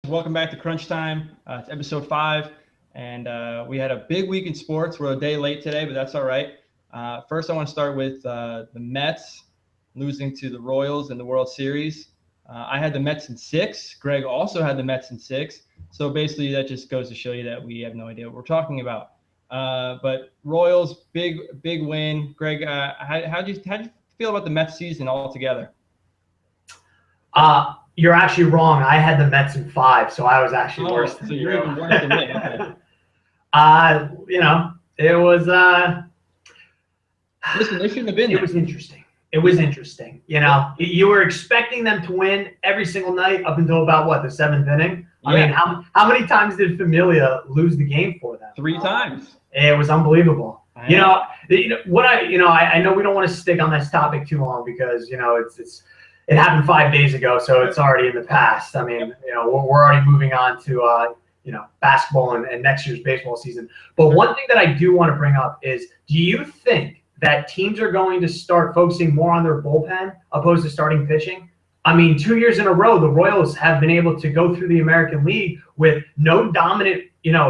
Welcome back to Crunch Time. It's episode 5, and we had a big week in sports. We're a day late today, but that's all right. First, I want to start with the Mets losing to the Royals in the World Series. I had the Mets in 6. Greg also had the Mets in 6. So basically, that just goes to show you that we have no idea what we're talking about. But Royals, big win. Greg, how'd you feel about the Mets season altogether? You're actually wrong. I had the Mets in 5, so I was actually worse than so you. You're even worse than me. Okay. It was. Listen, they shouldn't have been. It was interesting. It was interesting. You were expecting them to win every single night up until about the 7th inning. Yeah. I mean, how many times did Familia lose the game for them? 3 times. It was unbelievable. I know I know we don't want to stick on this topic too long because it happened 5 days ago, so it's already in the past. I mean, we're already moving on to basketball and next year's baseball season. But one thing that I do want to bring up is, do you think that teams are going to start focusing more on their bullpen opposed to starting pitching? I mean, 2 years in a row, the Royals have been able to go through the American League with no dominant,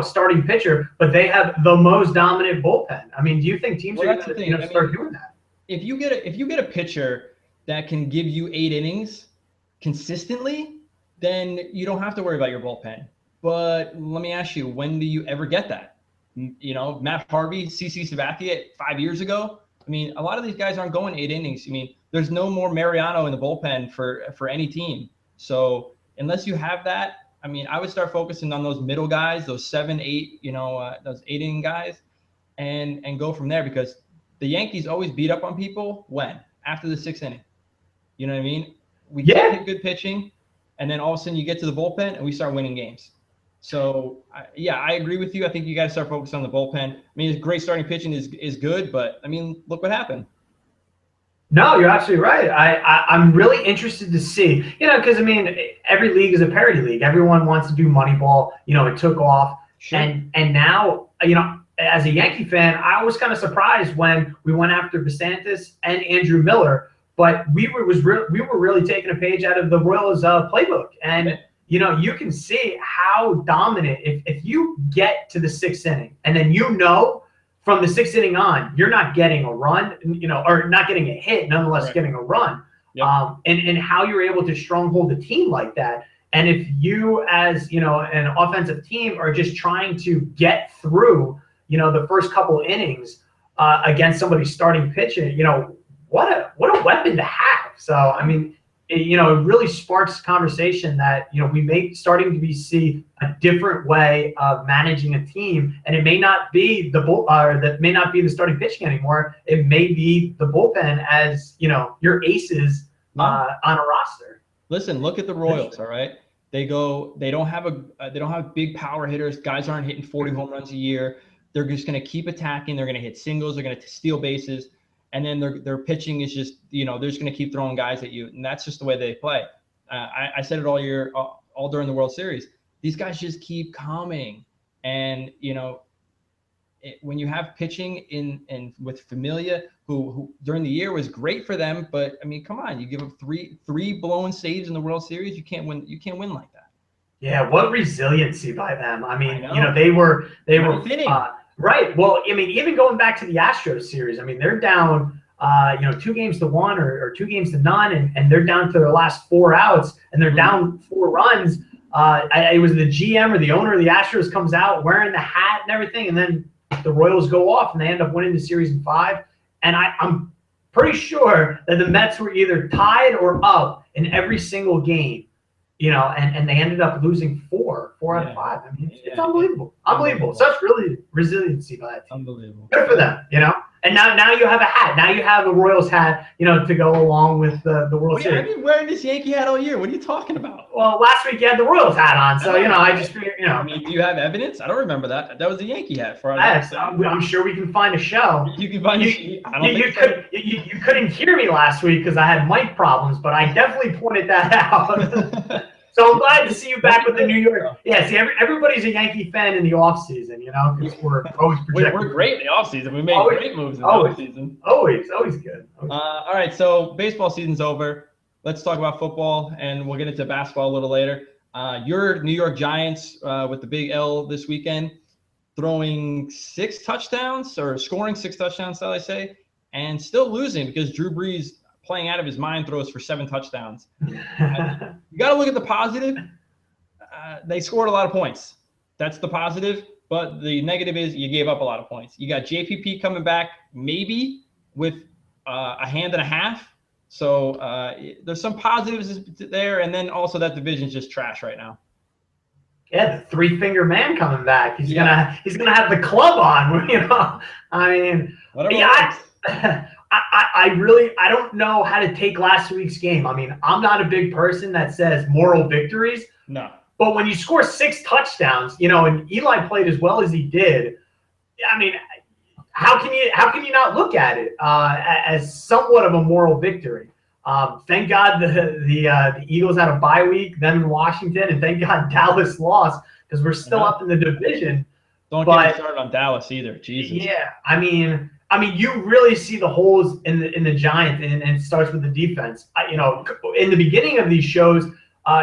starting pitcher, but they have the most dominant bullpen. I mean, do you think teams are going to start doing that? If you get a pitcher that can give you 8 innings consistently, then you don't have to worry about your bullpen. But let me ask you, when do you ever get that? Matt Harvey, CC Sabathia 5 years ago. I mean, a lot of these guys aren't going 8 innings. I mean, there's no more Mariano in the bullpen for any team. So unless you have that, I mean, I would start focusing on those middle guys, those 7, 8, those 8 inning guys, and go from there, because the Yankees always beat up on people when? After the 6th inning. You know what I mean? We can't hit good pitching, and then all of a sudden you get to the bullpen and we start winning games. So, I agree with you. I think you got to start focusing on the bullpen. I mean, great starting pitching is good, but, I mean, look what happened. No, you're absolutely right. I'm really interested to see, because, I mean, every league is a parity league. Everyone wants to do Moneyball. It took off. Sure. And now, as a Yankee fan, I was kind of surprised when we went after Basantis and Andrew Miller. But we were really taking a page out of the Royals playbook, and you can see how dominant if you get to the 6th inning, and then from the 6th inning on, you're not getting a run, or not getting a hit, nonetheless getting a run, and how you're able to stronghold the team like that. And if you, as an offensive team, are just trying to get through, the first couple innings against somebody starting pitching, what a weapon to have. So, I mean, it really sparks conversation that, we may starting to see a different way of managing a team. And it may not be that may not be the starting pitching anymore. It may be the bullpen as, your aces on a roster. Listen, look at the Royals, all right? They don't have big power hitters. Guys aren't hitting 40 home runs a year. They're just going to keep attacking. They're going to hit singles. They're going to steal bases. And then their pitching is just, they're just going to keep throwing guys at you. And that's just the way they play. I said it all year, all during the World Series. These guys just keep coming. And, when you have pitching with Familia, who during the year was great for them. But, I mean, come on, you give up three blown saves in the World Series. You can't win like that. Yeah, what resiliency by them. I mean, they were right. Well, I mean, even going back to the Astros series, I mean, they're down, 2-1 or 2-0, and they're down to their last 4 outs, and they're down 4 runs. It was the GM or the owner of the Astros comes out wearing the hat and everything, and then the Royals go off, and they end up winning the series in 5. And I'm pretty sure that the Mets were either tied or up in every single game. And they ended up losing 4 out of 5. I mean, it's unbelievable. Unbelievable. Such really resiliency by that team. Unbelievable. Good for them, And now you have a hat. Now you have a Royals hat, to go along with the World Series. I've been wearing this Yankee hat all year. What are you talking about? Well, last week you had the Royals hat on, so I just figured, I mean, do you have evidence? I don't remember that. That was a Yankee hat for us. I'm sure we can find a show. You can find you couldn't hear me last week because I had mic problems, but I definitely pointed that out. So I'm glad to see you back with the New York. Yeah, see, everybody's a Yankee fan in the offseason, because we're always projecting. We're great in the offseason. We made great moves in the offseason. Always good. All right, so baseball season's over. Let's talk about football, and we'll get into basketball a little later. Your New York Giants with the big L this weekend, throwing 6 touchdowns or scoring 6 touchdowns, shall I say, and still losing because Drew Brees, playing out of his mind, throws for 7 touchdowns. You got to look at the positive. They scored a lot of points. That's the positive. But the negative is you gave up a lot of points. You got JPP coming back maybe with a hand and a half. So there's some positives there. And then also that division's just trash right now. Yeah, the 3-finger man coming back. He's gonna have the club on. You know, I mean, I don't know how to take last week's game. I mean, I'm not a big person that says moral victories. No. But when you score 6 touchdowns, you know, and Eli played as well as he did, I mean, how can you not look at it as somewhat of a moral victory? Thank God the Eagles had a bye week, them in Washington, and thank God Dallas lost because we're still up in the division. Don't get me started on Dallas either. Jesus. Yeah, I mean, you really see the holes in the Giants, and it starts with the defense. You know, in the beginning of these shows.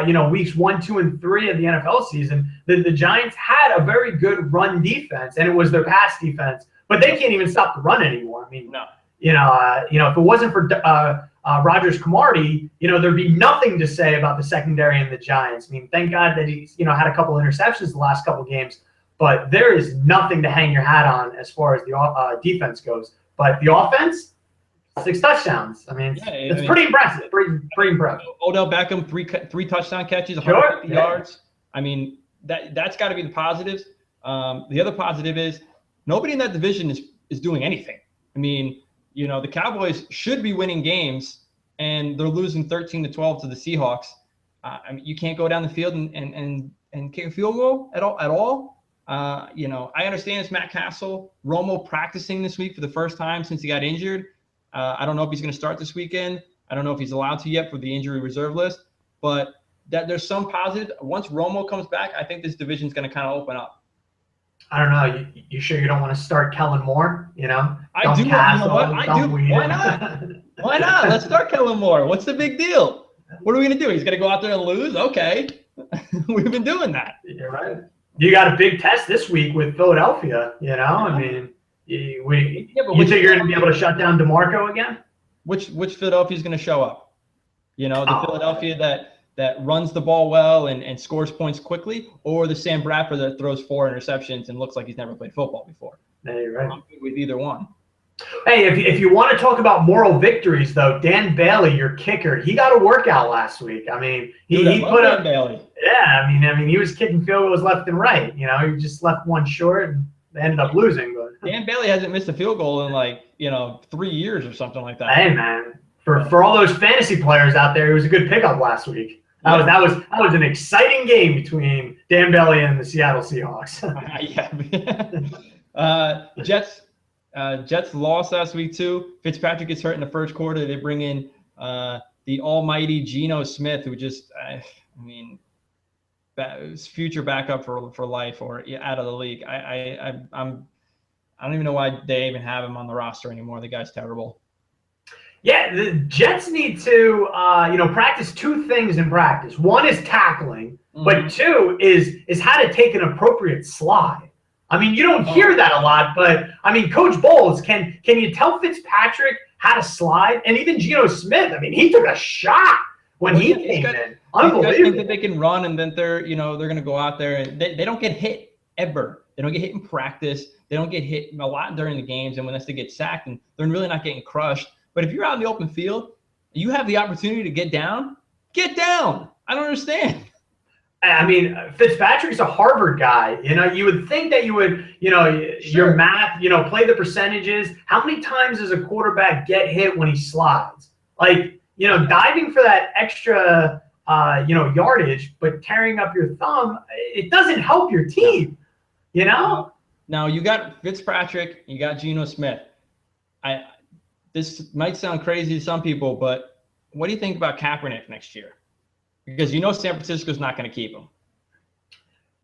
You know, weeks 1, 2, and 3 of the NFL season, the Giants had a very good run defense, and it was their pass defense. But they can't even stop the run anymore. I mean, no. You know, if it wasn't for Rogers Camardi, you know, there'd be nothing to say about the secondary and the Giants. I mean, thank God that he's, you know, had a couple interceptions the last couple games, but there is nothing to hang your hat on as far as the defense goes. But the offense. 6 touchdowns. I mean, it's pretty impressive. Pretty impressive. Odell Beckham, three touchdown catches, 150 yards. I mean, that's got to be the positives. The other positive is nobody in that division is doing anything. I mean, you know, the Cowboys should be winning games, and they're losing 13-12 to the Seahawks. I mean, you can't go down the field and kick a field goal at all. You know, I understand it's Matt Castle. Romo practicing this week for the first time since he got injured. I don't know if he's going to start this weekend. I don't know if he's allowed to yet for the injury reserve list, but that there's some positive. Once Romo comes back, I think this division's going to kind of open up. I don't know. You sure you don't want to start Kellen Moore? You know, I do. You know what? I do. Why not? Why not? Let's start Kellen Moore. What's the big deal? What are we going to do? He's going to go out there and lose? Okay. We've been doing that. You're right. You got a big test this week with Philadelphia. You know, I mean. You think you're going to be able to shut down DeMarco again? Which Philadelphia is going to show up? You know, the Philadelphia that runs the ball well and scores points quickly, or the Sam Bradford that throws 4 interceptions and looks like he's never played football before? Yeah, you're right. I'm good with either one. Hey, if you want to talk about moral victories, though, Dan Bailey, your kicker, he got a workout last week. I mean, he put up. Bailey. Yeah, I mean, he was kicking field goals left and right. You know, he just left one short and they ended up losing. But Dan Bailey hasn't missed a field goal in 3 years or something like that. Hey man, for all those fantasy players out there, it was a good pickup last week. That was an exciting game between Dan Bailey and the Seattle Seahawks. Jets lost last week too. Fitzpatrick gets hurt in the first quarter. They bring in the almighty Geno Smith, who just future backup for life or out of the league. I don't even know why they even have him on the roster anymore. The guy's terrible. Yeah, the Jets need to practice 2 things in practice. One is tackling, but 2 is how to take an appropriate slide. I mean, you don't hear that a lot, but I mean, Coach Bowles, can you tell Fitzpatrick how to slide? And even Geno Smith, I mean, he took a shot when he came in. Unbelievable. These guys think that they can run and then they're going to go out there and they don't get hit ever. They don't get hit in practice. They don't get hit a lot during the games, and when they get sacked, and they're really not getting crushed. But if you're out in the open field, you have the opportunity to get down. Get down. I don't understand. I mean, Fitzpatrick's a Harvard guy. You know, you would think that you would, your math, play the percentages. How many times does a quarterback get hit when he slides? Like, diving for that extra, yardage, but tearing up your thumb, it doesn't help your team, Now, you got Fitzpatrick, you got Geno Smith. This might sound crazy to some people, but what do you think about Kaepernick next year? Because San Francisco's not going to keep him.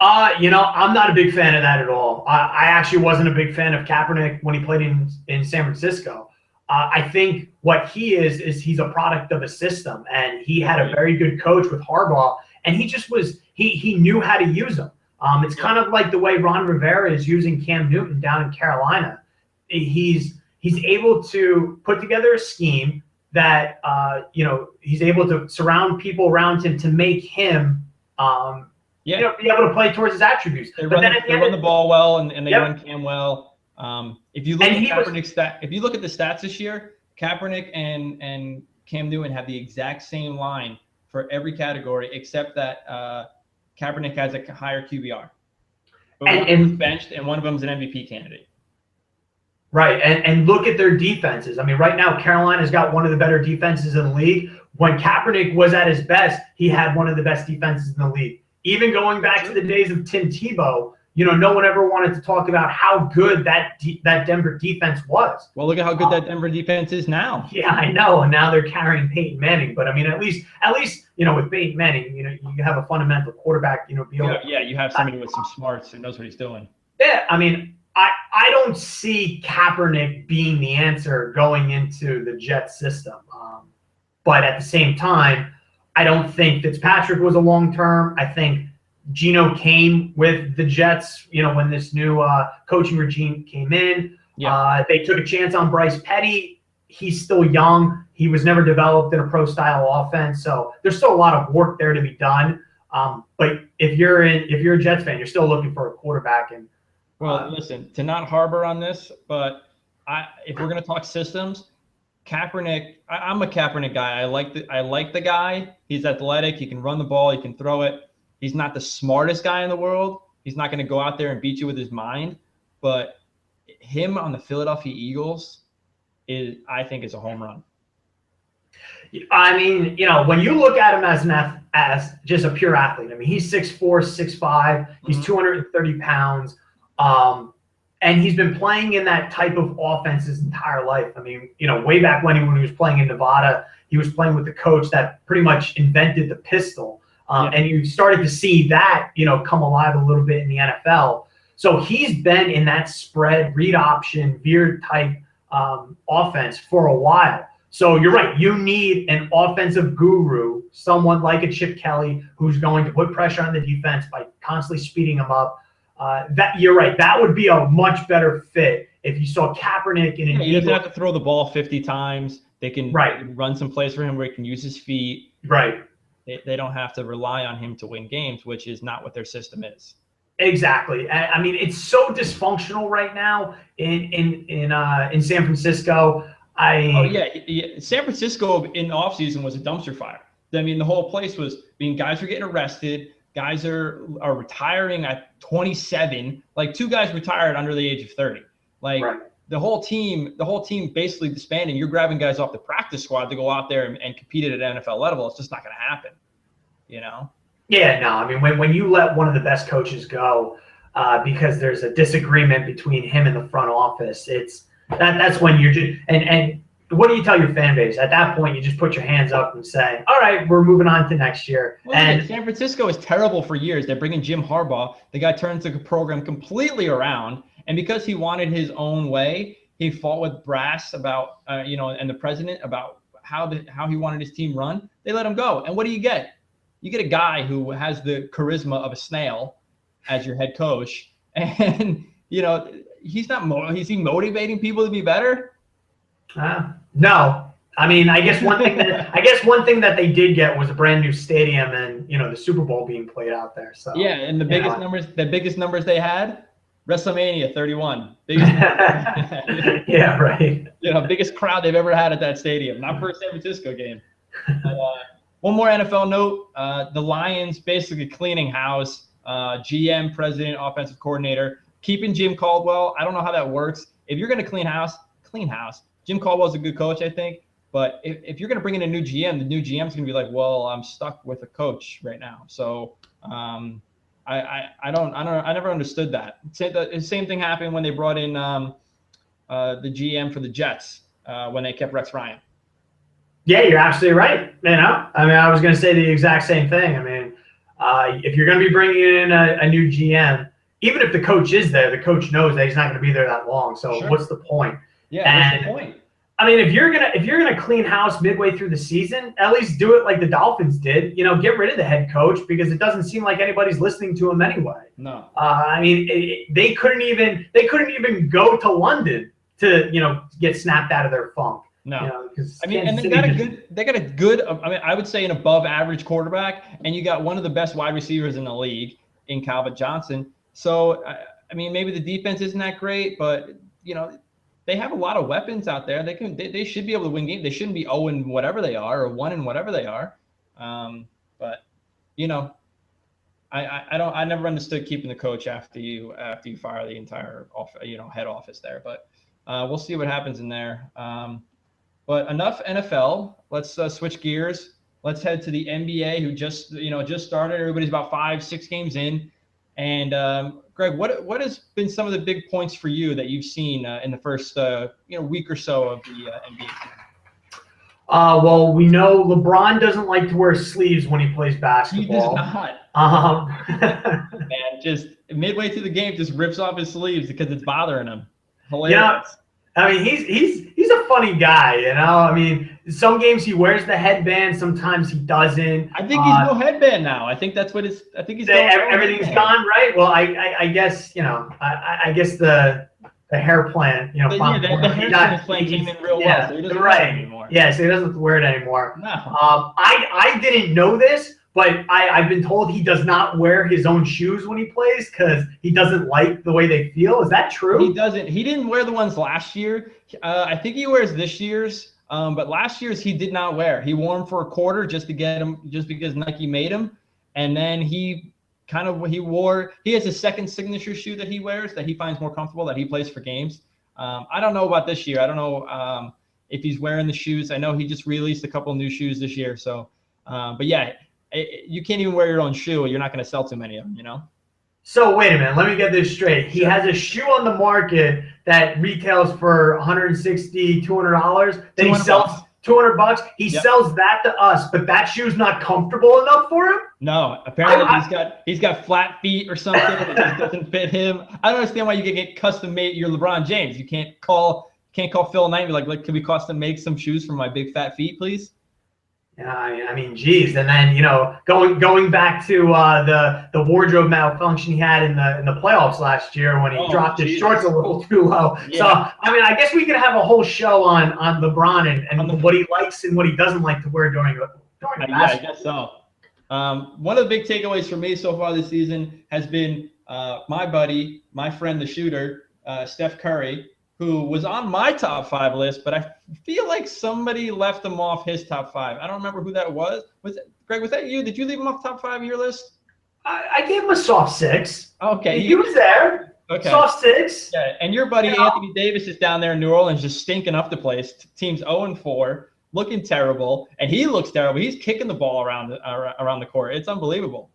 I'm not a big fan of that at all. I actually wasn't a big fan of Kaepernick when he played in San Francisco. I think what he is he's a product of a system, and he had a very good coach with Harbaugh, and he just was he knew how to use them. It's kind of like the way Ron Rivera is using Cam Newton down in Carolina. He's able to put together a scheme that he's able to surround people around him to make him be able to play towards his attributes. They run the ball well, and they run Cam well. If you look at if you look at the stats this year, Kaepernick and Cam Newton have the exact same line for every category, except that Kaepernick has a higher QBR. But one of them's benched, and one of them's an MVP candidate. Right, and look at their defenses. I mean, right now, Carolina's got one of the better defenses in the league. When Kaepernick was at his best, he had one of the best defenses in the league. Even going back to the days of Tim Tebow, no one ever wanted to talk about how good that Denver defense was. Well, look at how good that Denver defense is now. Yeah, I know. And now they're carrying Peyton Manning. But I mean, at least with Peyton Manning, you have a fundamental quarterback. You have somebody with some smarts who knows what he's doing. Yeah, I mean, I don't see Kaepernick being the answer going into the Jets system. But at the same time, I don't think Fitzpatrick was a long term. I think Geno came with the Jets, when this new coaching regime came in. Yeah. They took a chance on Bryce Petty. He's still young. He was never developed in a pro-style offense, so there's still a lot of work there to be done. But if you're a Jets fan, you're still looking for a quarterback. And listen, to not harbor on this, but if we're going to talk systems, Kaepernick, I'm a Kaepernick guy. I like the guy. He's athletic. He can run the ball. He can throw it. He's not the smartest guy in the world. He's not going to go out there and beat you with his mind. But him on the Philadelphia Eagles I think is a home run. I mean, when you look at him as just a pure athlete, I mean, he's 6'4", 6'5". He's 230 pounds. And he's been playing in that type of offense his entire life. I mean, way back when he was playing in Nevada, he was playing with the coach that pretty much invented the pistol. And you started to see that, come alive a little bit in the NFL. So he's been in that spread, read option, veer type offense for a while. So you're right. You need an offensive guru, someone like a Chip Kelly, who's going to put pressure on the defense by constantly speeding them up. You're right. That would be a much better fit if you saw Kaepernick in an. He doesn't have to throw the ball 50 times. They can run some plays for him where he can use his feet. Right. They don't have to rely on him to win games, which is not what their system is. Exactly. I mean, it's so dysfunctional right now in San Francisco. San Francisco in the offseason was a dumpster fire. I mean, the whole place was guys were getting arrested. Guys are retiring at 27. Like 2 guys retired under the age of 30. Like the whole team basically disbanding. You're grabbing guys off the practice squad to go out there and compete at an NFL level. It's just not going to happen, Yeah, no. I mean, when you let one of the best coaches go because there's a disagreement between him and the front office, that's when you're just and what do you tell your fan base? At that point, you just put your hands up and say, all right, we're moving on to next year. And San Francisco is terrible for years. They're bringing Jim Harbaugh. The guy turns the program completely around. And because he wanted his own way, he fought with brass about, and the president about how he wanted his team run. They let him go. And what do you get? You get a guy who has the charisma of a snail as your head coach. And, he's not is he motivating people to be better? No. I mean, I guess one thing that they did get was a brand new stadium and the Super Bowl being played out there. So and the biggest numbers they had, WrestleMania 31. Biggest yeah, right. Biggest crowd they've ever had at that stadium. Not for a San Francisco game. One more NFL note: the Lions basically cleaning house. GM, president, offensive coordinator, keeping Jim Caldwell. I don't know how that works. If you're going to clean house. Jim Caldwell's a good coach, I think. But if you're going to bring in a new GM, the new GM's going to be like, well, I'm stuck with a coach right now. So I never understood that. The same thing happened when they brought in the GM for the Jets when they kept Rex Ryan. Yeah, you're absolutely right. I mean, I was going to say the exact same thing. I mean, if you're going to be bringing in a new GM, even if the coach is there, the coach knows that he's not going to be there that long. So what's the point? Yeah, what's the point? I mean, if you're gonna clean house midway through the season, at least do it like the Dolphins did. You know, get rid of the head coach because it doesn't seem like anybody's listening to him anyway. No. I mean, they couldn't even go to London to get snapped out of their funk. No. I mean, and they got a good. I mean, I would say an above average quarterback, and you got one of the best wide receivers in the league in Calvin Johnson. So, I mean, maybe the defense isn't that great, but they have a lot of weapons out there. They should be able to win games. They shouldn't be 0 in whatever they are or 1 in whatever they are. But I never understood keeping the coach after you fire the entire head office there. But we'll see what happens in there. But enough NFL. Let's switch gears. Let's head to the NBA, who just started. Everybody's about 5-6 games in. And Greg, what has been some of the big points for you that you've seen in the first week or so of the NBA? Well, we know LeBron doesn't like to wear sleeves when he plays basketball. He does not. Man, just midway through the game, just rips off his sleeves because it's bothering him. Hilarious. Yeah, I mean, he's a funny guy, I mean, some games he wears the headband, sometimes he doesn't. I think he's no headband now. I think that's what it's. I think he's everything's gone right. Well, I guess I guess the hair plant the hair transplant came in real well. So he doesn't wear it anymore. Yeah, so he doesn't wear it anymore. No. I didn't know this, but I've been told he does not wear his own shoes when he plays because he doesn't like the way they feel. Is that true? He doesn't. He didn't wear the ones last year. I think he wears this year's. But last year's he did not wear. He wore them for a quarter just to get him, just because Nike made him. And then he has a second signature shoe that he wears that he finds more comfortable, that he plays for games. I don't know about this year. I don't know if he's wearing the shoes. I know he just released a couple of new shoes this year. So, but yeah, you can't even wear your own shoe. You're not going to sell too many of them, So wait a minute. Let me get this straight. He has a shoe on the market that retails for $160, $200. Then he sells $200. He sells that to us, but that shoe's not comfortable enough for him. No, apparently he's got flat feet or something. It just doesn't fit him. I don't understand why you can get custom made. You're LeBron James. You can't call Phil Knight and be like, can we custom make some shoes for my big fat feet, please? Yeah, I mean, geez, and then going back to the wardrobe malfunction he had in the playoffs last year when he dropped his shorts a little too low. Yeah. So I mean, I guess we could have a whole show on LeBron and what he likes and what he doesn't like to wear during the basketball. Yeah, I guess so. One of the big takeaways for me so far this season has been my buddy, my friend, the shooter, Steph Curry, who was on my top 5 list, but I feel like somebody left him off his top 5. I don't remember who that was. Greg, was that you? Did you leave him off top 5 of your list? I gave him a soft 6. Okay. He was there. Okay. Soft 6. Yeah, and your buddy Anthony Davis is down there in New Orleans just stinking up the place. Team's 0-4, looking terrible, and he looks terrible. He's kicking the ball around the court. It's unbelievable.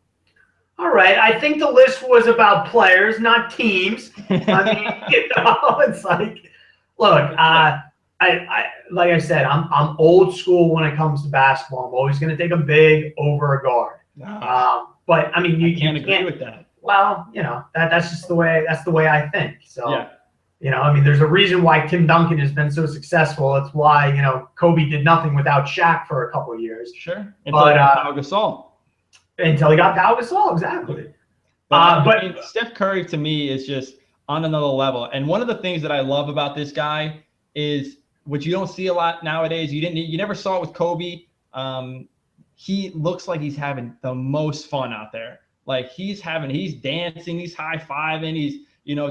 All right, I think the list was about players, not teams. I mean, it's like, look, I like I said, I'm old school when it comes to basketball. I'm always going to take a big over a guard. But I mean, you can't agree with that. Well, that's just the way I think. So, yeah. I mean, there's a reason why Tim Duncan has been so successful. It's why Kobe did nothing without Shaq for a couple of years. Sure, but Pau Gasol. Until he got Pau Gasol, exactly. But I mean, Steph Curry to me is just on another level. And one of the things that I love about this guy is, which you don't see a lot nowadays. You never saw it with Kobe. He looks like he's having the most fun out there. Like he's dancing, he's high-fiving, he's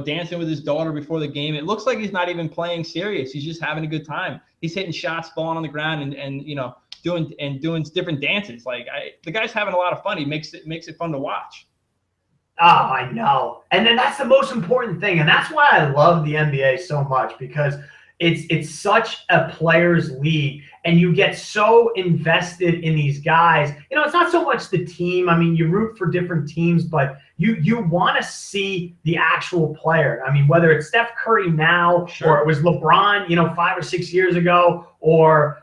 dancing with his daughter before the game. It looks like he's not even playing serious. He's just having a good time. He's hitting shots, falling on the ground, and doing different dances. Like the guy's having a lot of fun. He makes it fun to watch. Oh, I know. And then that's the most important thing. And that's why I love the NBA so much, because it's such a players' league, and you get so invested in these guys. It's not so much the team. I mean, you root for different teams, but you want to see the actual player. I mean, whether it's Steph Curry now, or it was LeBron, 5 or 6 years ago, or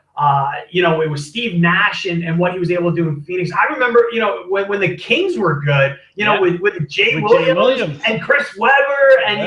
it was Steve Nash and what he was able to do in Phoenix. I remember, when the Kings were good, with Jay Williams and Chris Webber and,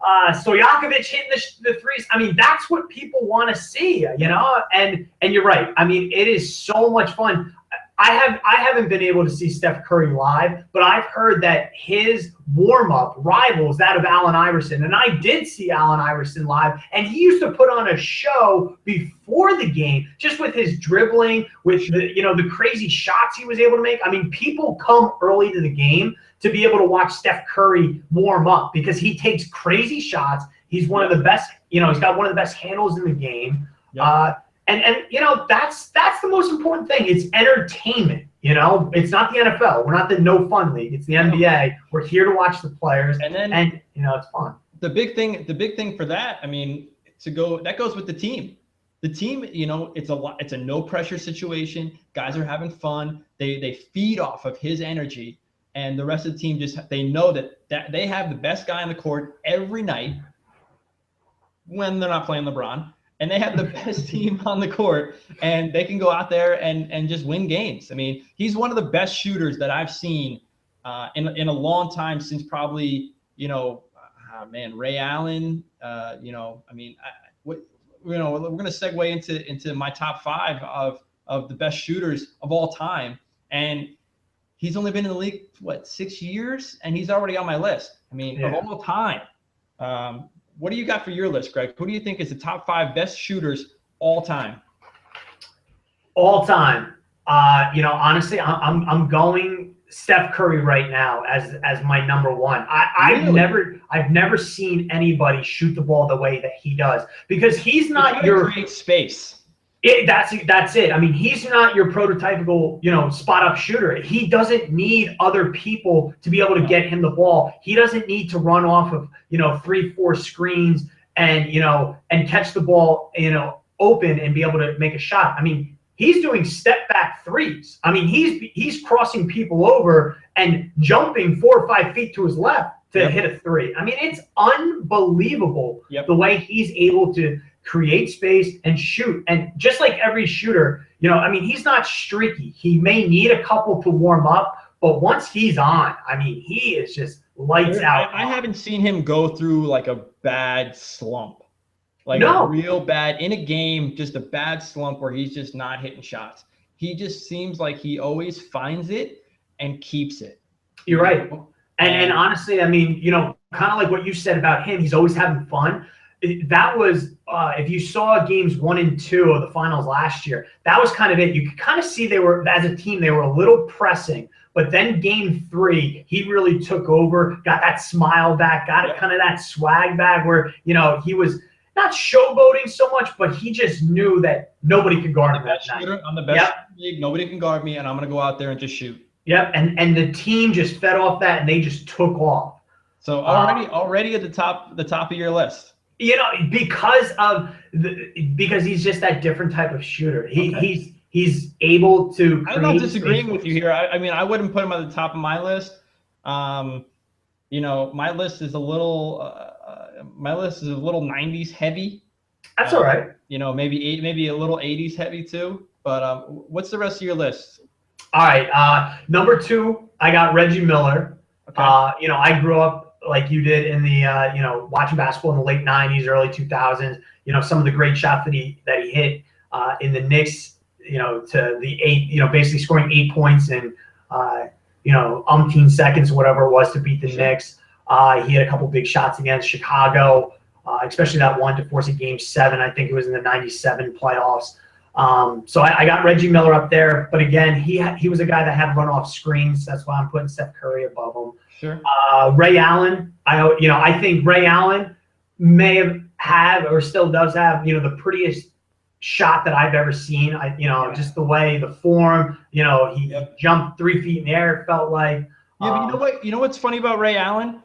Stojakovic hitting the threes. I mean, that's what people want to see, you know. And you're right. I mean, it is so much fun. I haven't been able to see Steph Curry live, but I've heard that his warm-up rivals that of Allen Iverson. And I did see Allen Iverson live, and he used to put on a show before the game, just with his dribbling, with the crazy shots he was able to make. I mean, people come early to the game to be able to watch Steph Curry warm up because he takes crazy shots. He's one of the best, he's got one of the best handles in the game. Yep. And that's the most important thing. It's entertainment. It's not the NFL. We're not the no fun league. It's the NBA. We're here to watch the players, and it's fun. The big thing for that, I mean, that goes with the team. The team, it's a no pressure situation. Guys are having fun. They feed off of his energy, and the rest of the team they know that they have the best guy on the court every night when they're not playing LeBron. And they have the best team on the court, and they can go out there and just win games. I mean, he's one of the best shooters that I've seen in a long time, since probably, Ray Allen. I mean, we're going to segue into my top 5 of the best shooters of all time. And he's only been in the league, 6 years? And he's already on my list. I mean, of all time. What do you got for your list, Greg? Who do you think is the top 5 best shooters all time? All time. Honestly, I'm going Steph Curry right now as my number 1. I've never seen anybody shoot the ball the way that he does, because he's not your create space. That's it. I mean, he's not your prototypical, spot up shooter. He doesn't need other people to be able to get him the ball. He doesn't need to run off of, 3-4 screens and catch the ball, open and be able to make a shot. I mean, he's doing step back threes. I mean, he's crossing people over and jumping 4 or 5 feet to his left to hit a three. I mean, it's unbelievable the way he's able to create space and shoot. And just like every shooter, he's not streaky. He may need a couple to warm up, but once he's on, I mean, he is just lights out. I haven't seen him go through like a bad slump, a real bad in a game, just a bad slump where he's just not hitting shots. He just seems like he always finds it and keeps it. You're right. And honestly, I mean, kind of like what you said about him, he's always having fun. That was, if you saw games 1 and 2 of the finals last year, that was kind of it. You could kind of see they were, as a team, they were a little pressing. But then game 3, he really took over, got that smile back, got kind of that swag back where, he was not showboating so much, but he just knew that nobody could guard him that night. I'm the best in the league. Nobody can guard me, and I'm going to go out there and just shoot. Yep, and the team just fed off that, and they just took off. So already at the top of your list. Because he's just that different type of shooter. He's able to. I'm not disagreeing with you here. I mean, I wouldn't put him at the top of my list. My list is a little 90s heavy. That's all right. Maybe a little 80s heavy too. But what's the rest of your list? All right. Number 2, I got Reggie Miller. Okay. I grew up like you did in the watching basketball in the late 90s, early 2000s. Some of the great shots that he hit in the Knicks. To the 8. Basically scoring 8 points in umpteen seconds, whatever it was, to beat the Knicks. He had a couple big shots against Chicago, especially that one to force a game 7. I think it was in the '97 playoffs. So I got Reggie Miller up there, but again, he was a guy that had run off screens. That's why I'm putting Steph Curry above him. Sure. Ray Allen, I think Ray Allen may have or still does have, the prettiest shot that I've ever seen. Just the way, the form, he jumped 3 feet in the air, it felt like. Yeah, but you know what? You know what's funny about Ray Allen?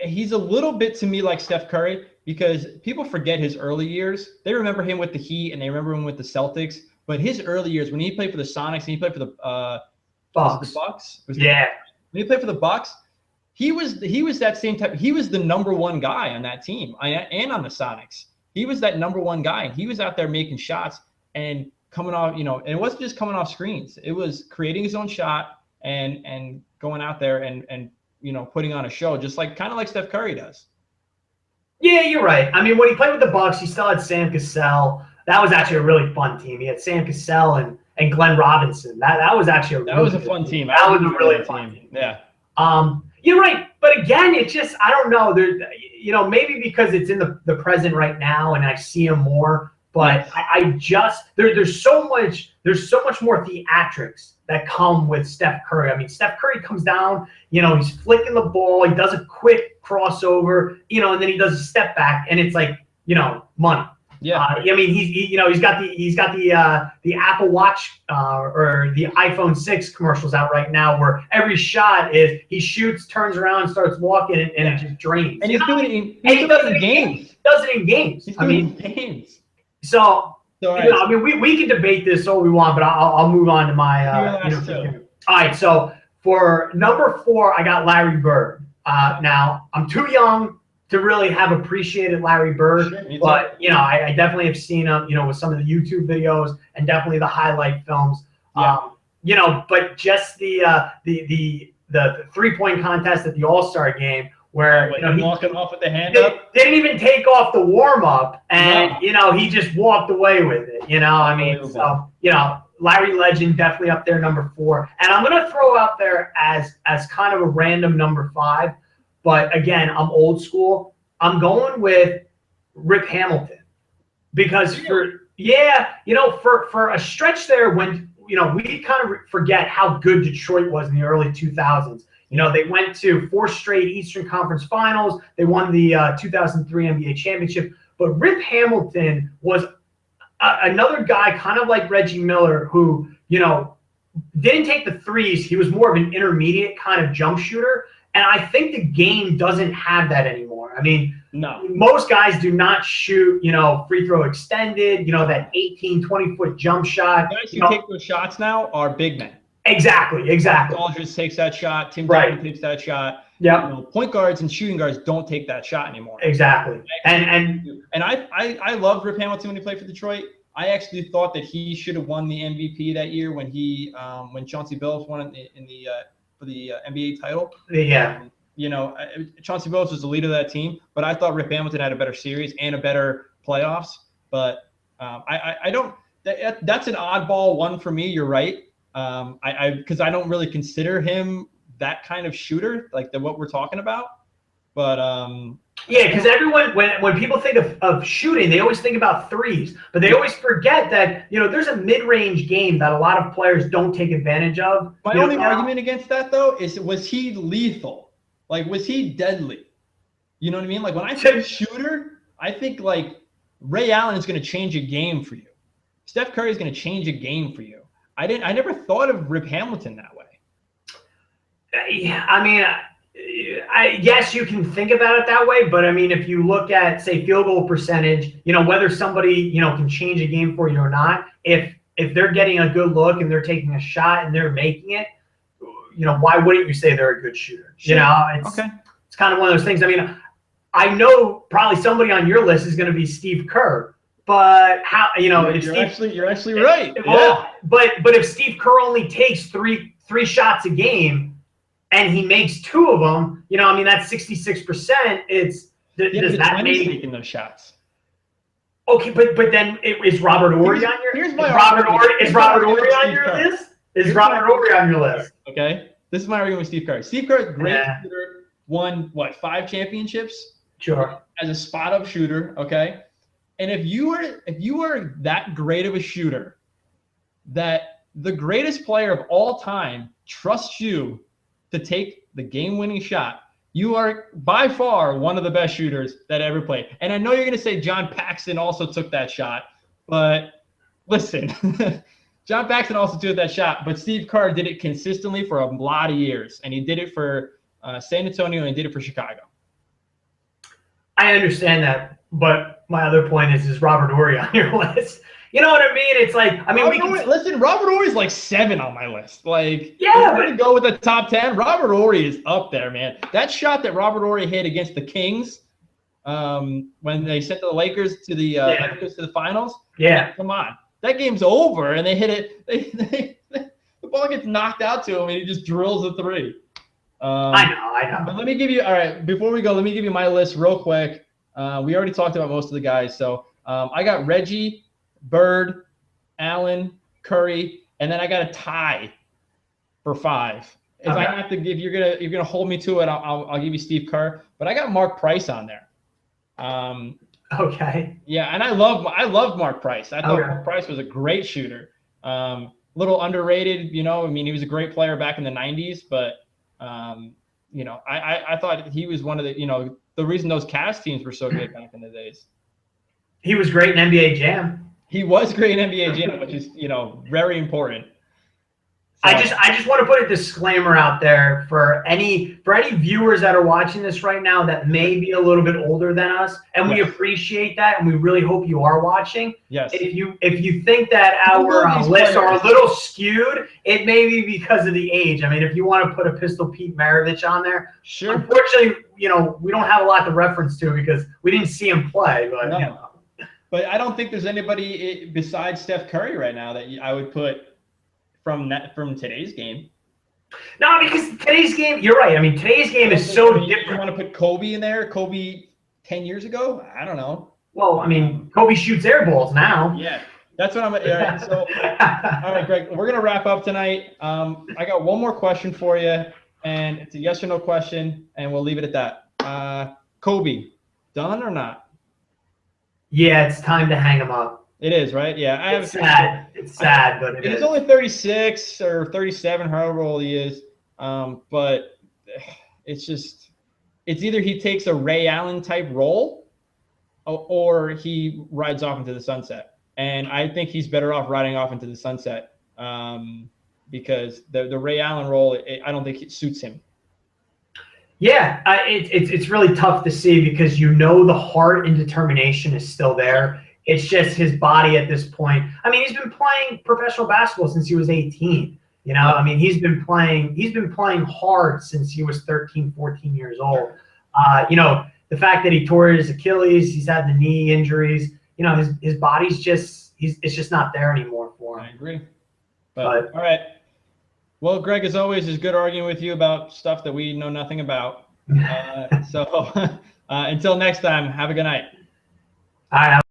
He's a little bit to me like Steph Curry, because people forget his early years. They remember him with the Heat and they remember him with the Celtics. But his early years, when he played for the Sonics and he played for the Bucks. When he played for the Bucks, he was that same type. He was the number 1 guy on that team and on the Sonics. He was that number 1 guy, and he was out there making shots and coming off, and it wasn't just coming off screens. It was creating his own shot and going out there and putting on a show, just kind of like Steph Curry does. Yeah, you're right. I mean, when he played with the Bucks, he still had Sam Cassell. That was actually a really fun team. He had Sam Cassell and Glenn Robinson. That was actually a That really was a good fun team. That I was do a remember really that fun team. team. Yeah. You're right, but again, it's just I don't know. Maybe because it's in the present right now, and I see him more. But Yes. I just there's so much more theatrics that come with Steph Curry. I mean, Steph Curry comes down, he's flicking the ball, he does a quick crossover, and then he does a step back, and it's like, money. Yeah. I mean, he's got the Apple Watch or the iPhone 6 commercials out right now, where every shot is he shoots, turns around, and starts walking, and it just drains. And he's doing it he does it in games. Does it in games. He's doing it in games. So, right. I mean, we can debate this all we want, but I'll move on to my. All right, so for number 4, I got Larry Bird. Now I'm too young to really have appreciated Larry Bird, sure, but I definitely have seen him, with some of the YouTube videos and definitely the highlight films. Yeah. But just the 3-point contest at the All-Star game, where he walking off with the hand up, didn't even take off the warm up, and he just walked away with it. I mean, so Larry Legend definitely up there, number 4, and I'm gonna throw out there as kind of a random number 5, but again, I'm old school. I'm going with Rip Hamilton because for a stretch there when we kind of forget how good Detroit was in the early 2000s. They went to 4 straight Eastern Conference Finals. They won the 2003 NBA championship. But Rip Hamilton was another guy kind of like Reggie Miller who, didn't take the threes. He was more of an intermediate kind of jump shooter. And I think the game doesn't have that anymore. I mean, no. Most guys do not shoot, free throw extended, that 18, 20-foot jump shot. Guys who take those shots now are big men. Exactly. Aldridge takes that shot. Tim Duncan takes that shot. Yeah. Point guards and shooting guards don't take that shot anymore. Exactly. And I loved Rip Hamilton when he played for Detroit. I actually thought that he should have won the MVP that year when when Chauncey Billups won for the NBA title. Yeah. Chauncey Billups was the leader of that team, but I thought Rip Hamilton had a better series and a better playoffs. But I don't. That's an oddball one for me. You're right. Because I don't really consider him that kind of shooter, like what we're talking about. But because everyone, when people think of shooting, they always think about threes, but they always forget that there's a mid-range game that a lot of players don't take advantage of. My only argument against that though is, was he lethal? Like, was he deadly? You know what I mean? Like, when I say shooter, I think like Ray Allen is going to change a game for you. Steph Curry is going to change a game for you. I never thought of Rip Hamilton that way. I mean, yes, you can think about it that way, but I mean, if you look at, say, field goal percentage, whether somebody, can change a game for you or not, if they're getting a good look and they're taking a shot and they're making it, why wouldn't you say they're a good shooter? Sure. It's kind of one of those things. I mean, I know probably somebody on your list is going to be Steve Kerr. But how you're actually right. Yeah. But if Steve Kerr only takes three shots a game, and he makes 2 of them, I mean that's 66%. Does that mean taking those shots? Okay, but then is Robert Horry on your? Here's my Is Robert Horry on your list? Is Robert Horry on your list? Okay, this is my argument with Steve Kerr. Steve Kerr, great shooter, won 5 championships? Sure. As a spot up shooter, okay. And if you are that great of a shooter, that the greatest player of all time trusts you to take the game-winning shot, you are by far one of the best shooters that ever played. And I know you're going to say John Paxson also took that shot, but listen, John Paxson also took that shot, but Steve Kerr did it consistently for a lot of years, and he did it for San Antonio and he did it for Chicago. I understand that, but my other point is Robert Horry on your list? You know what I mean? It's like, I mean, listen, Robert Horry's like 7 on my list. Like, yeah, if we're gonna go with the top 10, Robert Horry is up there, man. That shot that Robert Horry hit against the Kings, when they sent the Lakers to the finals. Yeah, come on, that game's over, and they hit it. The ball gets knocked out to him, and he just drills a 3. I know. But let me give you, all right, before we go, let me give you my list real quick. We already talked about most of the guys. So I got Reggie, Bird, Allen, Curry, and then I got a tie for 5. If I have to give, you're gonna hold me to it. I'll give you Steve Kerr, but I got Mark Price on there. Okay. Yeah, and I loved Mark Price. I thought Mark Price was a great shooter. Little underrated, you know. I mean, he was a great player back in the '90s, but you know, I thought he was one of the, you know, the reason those Cavs teams were so good back in the days. He was great in NBA Jam. He was great in NBA Jam, which is, you know, very important. So, I just want to put a disclaimer out there for any viewers that are watching this right now that may be a little bit older than us, and we appreciate that, and we really hope you are watching. Yes. If you think that our lists are a little skewed, it may be because of the age. I mean, if you want to put a Pistol Pete Maravich on there, sure. Unfortunately, you know, we don't have a lot to reference to because we didn't see him play, but no. You know. But I don't think there's anybody besides Steph Curry right now that I would put from today's game. No, because today's game, you're right. I mean, today's game is so different. You want to put Kobe in there? Kobe 10 years ago? I don't know. Well, I mean, Kobe shoots air balls now. Yeah, that's what I'm. All right, so, all right, Greg, we're gonna wrap up tonight. I got one more question for you, and it's a yes or no question, and we'll leave it at that. Kobe, done or not? Yeah, it's time to hang him up. It is, right? Yeah, it's sad. It's sad, but it is. He's only 36 or 37, however old he is. But it's just, it's either he takes a Ray Allen type role, or he rides off into the sunset. And I think he's better off riding off into the sunset, because the Ray Allen role, I don't think it suits him. Yeah, it's really tough to see because you know the heart and determination is still there. It's just his body at this point. I mean, he's been playing professional basketball since he was 18. You know, I mean, he's been playing hard since he was 13, 14 years old. You know, the fact that he tore his Achilles, he's had the knee injuries. You know, his body's just it's just not there anymore for him. I agree. But all right. Well, Greg, as always, it's good arguing with you about stuff that we know nothing about. So until next time, have a good night. All right.